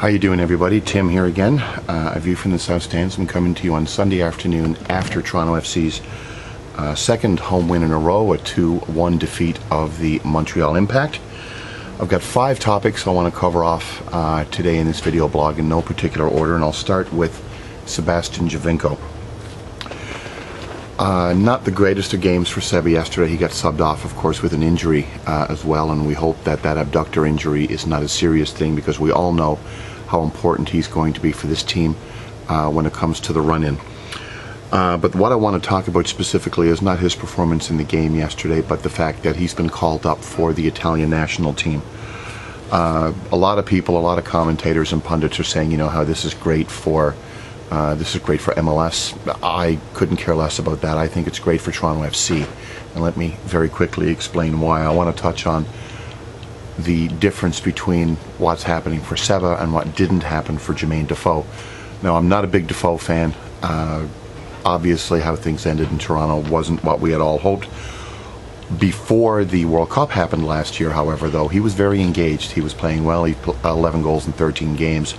How you doing, everybody? Tim here again. A view from the South Stands. I'm coming to you on Sunday afternoon after Toronto FC's second home win in a row, a 2-1 defeat of the Montreal Impact. I've got 5 topics I want to cover off today in this video blog in no particular order, and I'll start with Sebastian Giovinco. Not the greatest of games for Seba yesterday. He got subbed off, of course, with an injury as well, and we hope that that abductor injury is not a serious thing, because we all know how important he's going to be for this team when it comes to the run-in. But what I want to talk about specifically is not his performance in the game yesterday, but the fact that he's been called up for the Italian national team. A lot of people, a lot of commentators and pundits are saying, you know, how this is great for MLS. I couldn't care less about that. I think it's great for Toronto FC. And let me very quickly explain why. I want to touch on the difference between what's happening for Seba and what didn't happen for Jermaine Defoe. Now, I'm not a big Defoe fan. Obviously, how things ended in Toronto wasn't what we had all hoped. Before the World Cup happened last year, however, though, he was very engaged. He was playing well. He put 11 goals in 13 games.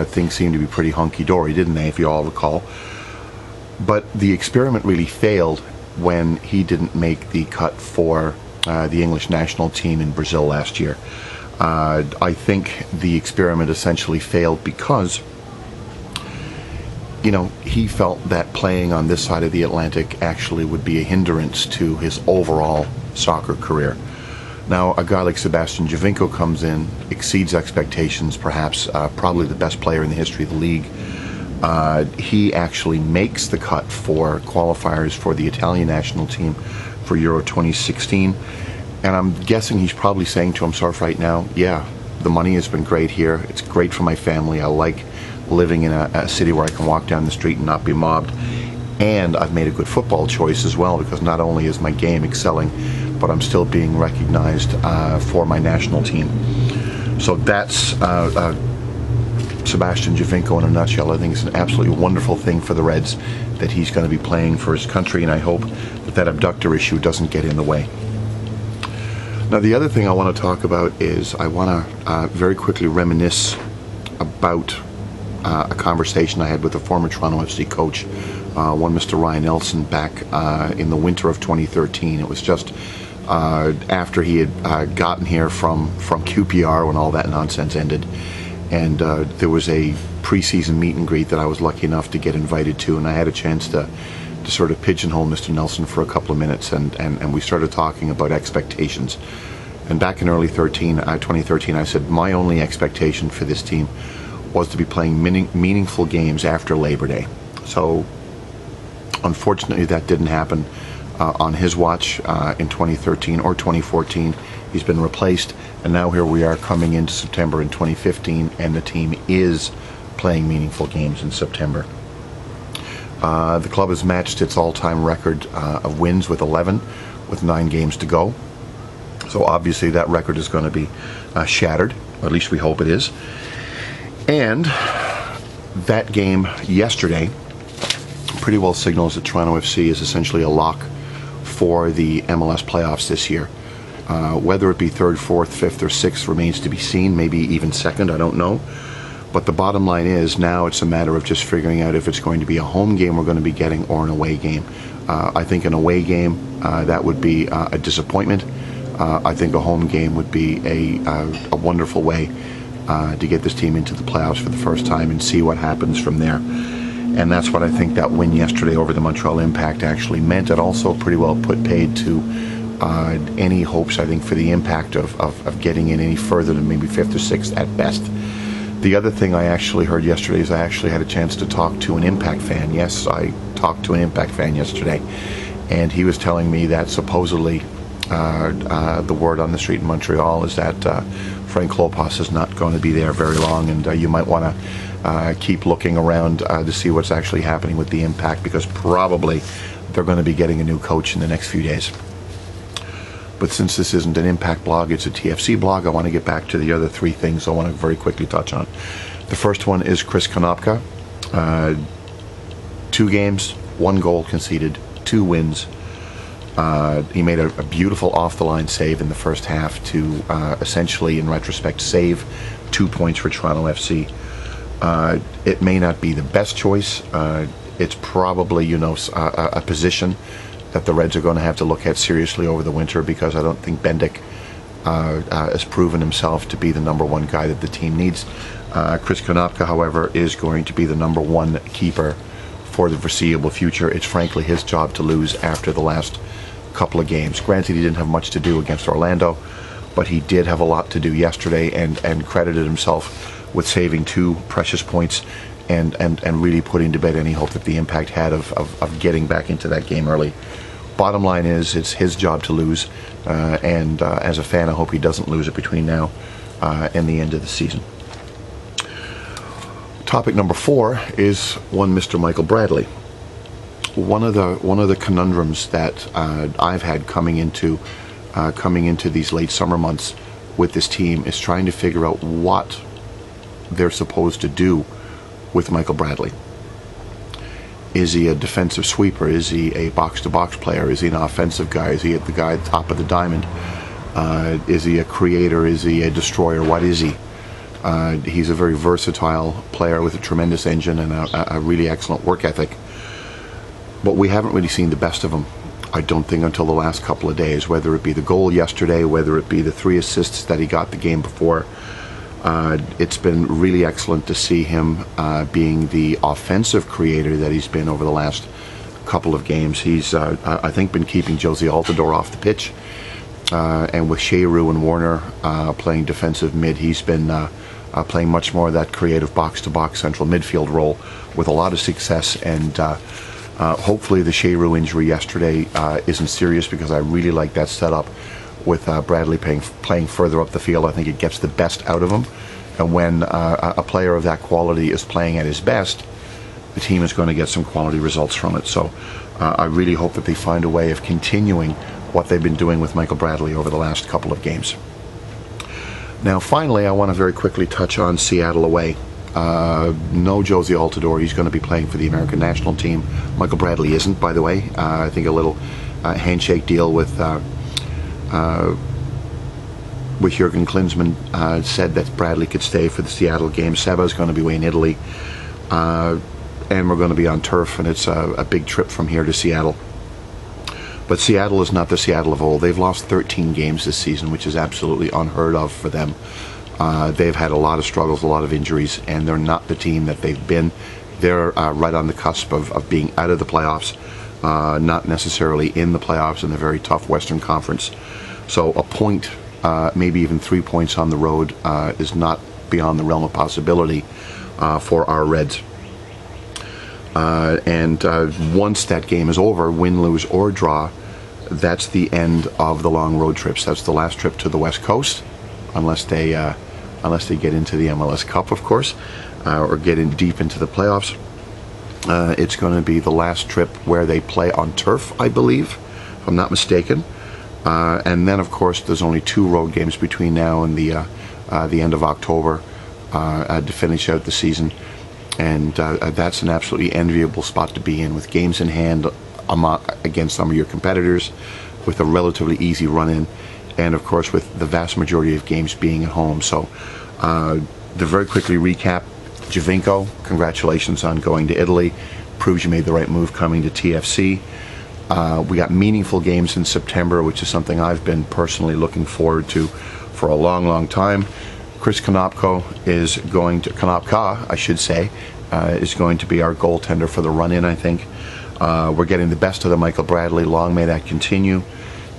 Things seemed to be pretty hunky-dory, didn't they, if you all recall? But the experiment really failed when he didn't make the cut for the English national team in Brazil last year. I think the experiment essentially failed because, you know, he felt that playing on this side of the Atlantic actually would be a hindrance to his overall soccer career. Now, a guy like Sebastian Giovinco comes in, exceeds expectations, perhaps probably the best player in the history of the league. He actually makes the cut for qualifiers for the Italian national team for Euro 2016. And I'm guessing he's probably saying to himself right now, yeah, the money has been great here. It's great for my family. I like living in a city where I can walk down the street and not be mobbed. And I've made a good football choice as well, because not only is my game excelling, but I'm still being recognized for my national team. So that's Sebastian Giovinco in a nutshell. I think it's an absolutely wonderful thing for the Reds that he's going to be playing for his country, and I hope that that abductor issue doesn't get in the way. Now, the other thing I want to talk about is I want to very quickly reminisce about a conversation I had with a former Toronto FC coach, one Mr. Ryan Elson, back in the winter of 2013. It was just after he had gotten here from QPR when all that nonsense ended, and there was a preseason meet and greet that I was lucky enough to get invited to, and I had a chance to sort of pigeonhole Mr. Nelson for a couple of minutes, and we started talking about expectations. And back in early 2013, I said my only expectation for this team was to be playing meaningful games after Labor Day. So unfortunately that didn't happen on his watch in 2013 or 2014. He's been replaced, and now here we are coming into September in 2015, and the team is playing meaningful games in September. The club has matched its all-time record of wins with 11, with 9 games to go. So obviously that record is going to be shattered, or at least we hope it is. And that game yesterday pretty well signals that Toronto FC is essentially a lock for the MLS playoffs this year. Whether it be 3rd, 4th, 5th, or 6th remains to be seen, maybe even 2nd, I don't know. But the bottom line is now it's a matter of just figuring out if it's going to be a home game we're going to be getting or an away game. I think an away game, that would be a disappointment. I think a home game would be a wonderful way to get this team into the playoffs for the first time and see what happens from there. And that's what I think that win yesterday over the Montreal Impact actually meant. It also pretty well put paid to any hopes, I think, for the Impact of getting in any further than maybe 5th or 6th at best. The other thing I actually heard yesterday is I actually had a chance to talk to an Impact fan. Yes, I talked to an Impact fan yesterday, and he was telling me that supposedly the word on the street in Montreal is that Frank Klopas is not going to be there very long, and you might want to keep looking around to see what's actually happening with the Impact, because probably they're going to be getting a new coach in the next few days. But since this isn't an Impact blog, it's a TFC blog, I want to get back to the other 3 things I want to very quickly touch on. The first one is Chris Konopka. 2 games, 1 goal conceded, 2 wins. He made a beautiful off-the-line save in the first half to essentially, in retrospect, save 2 points for Toronto FC. It may not be the best choice. It's probably, you know, a position that the Reds are going to have to look at seriously over the winter, because I don't think Bendik has proven himself to be the #1 guy that the team needs. Chris Konopka, however, is going to be the #1 keeper for the foreseeable future. It's frankly his job to lose after the last couple of games. Granted, he didn't have much to do against Orlando, but he did have a lot to do yesterday, and credited himself with saving 2 precious points and really putting to bed any hope that the Impact had of getting back into that game early. Bottom line is, it's his job to lose, and as a fan, I hope he doesn't lose it between now and the end of the season. Topic number 4 is one Mr. Michael Bradley. One of the conundrums that I've had coming into these late summer months with this team is trying to figure out what they're supposed to do with Michael Bradley. Is he a defensive sweeper? Is he a box-to-box player? Is he an offensive guy? Is he the guy at the top of the diamond? Is he a creator? Is he a destroyer? What is he? He's a very versatile player with a tremendous engine and a really excellent work ethic. But we haven't really seen the best of him, I don't think, until the last couple of days, whether it be the goal yesterday, whether it be the 3 assists that he got the game before. It's been really excellent to see him being the offensive creator that he's been over the last couple of games. He's, I think, been keeping Josie Altidore off the pitch. And with Shearu and Warner playing defensive mid, he's been playing much more of that creative box-to-box central midfield role with a lot of success. And hopefully the Shearu injury yesterday isn't serious, because I really like that setup with Bradley playing further up the field. I think it gets the best out of him. And when a player of that quality is playing at his best, the team is going to get some quality results from it. So I really hope that they find a way of continuing what they've been doing with Michael Bradley over the last couple of games. Now, finally, I want to very quickly touch on Seattle away. No Josie Altidore. He's going to be playing for the American national team. Michael Bradley isn't, by the way. I think a little handshake deal with Jurgen Klinsmann said that Bradley could stay for the Seattle game. Seba's going to be away in Italy, and we're going to be on turf, and it's a big trip from here to Seattle. But Seattle is not the Seattle of old. They've lost 13 games this season, which is absolutely unheard of for them. They've had a lot of struggles, a lot of injuries, and they're not the team that they've been. They're right on the cusp of being out of the playoffs, not necessarily in the playoffs in the very tough Western Conference. So a point, maybe even 3 points on the road is not beyond the realm of possibility for our Reds. And once that game is over, win, lose, or draw, that's the end of the long road trips. That's the last trip to the West Coast, unless they get into the MLS Cup, of course, or get in deep into the playoffs. It's going to be the last trip where they play on turf, I believe, if I'm not mistaken. And then, of course, there's only 2 road games between now and the end of October to finish out the season. And that's an absolutely enviable spot to be in, with games in hand against some of your competitors, with a relatively easy run-in, and of course with the vast majority of games being at home. So to very quickly recap, Giovinco, congratulations on going to Italy. Proves you made the right move coming to TFC. We got meaningful games in September, which is something I've been personally looking forward to for a long, long time. Chris Konopka is going to, is going to be our goaltender for the run-in, I think. We're getting the best of the Michael Bradley. Long may that continue.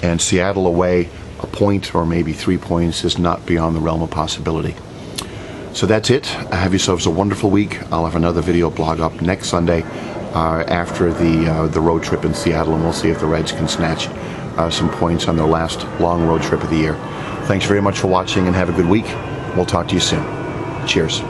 And Seattle away, a point or maybe 3 points is not beyond the realm of possibility. So that's it. Have yourselves a wonderful week. I'll have another video blog up next Sunday after the road trip in Seattle, and we'll see if the Reds can snatch some points on their last long road trip of the year. Thanks very much for watching, and have a good week. We'll talk to you soon. Cheers.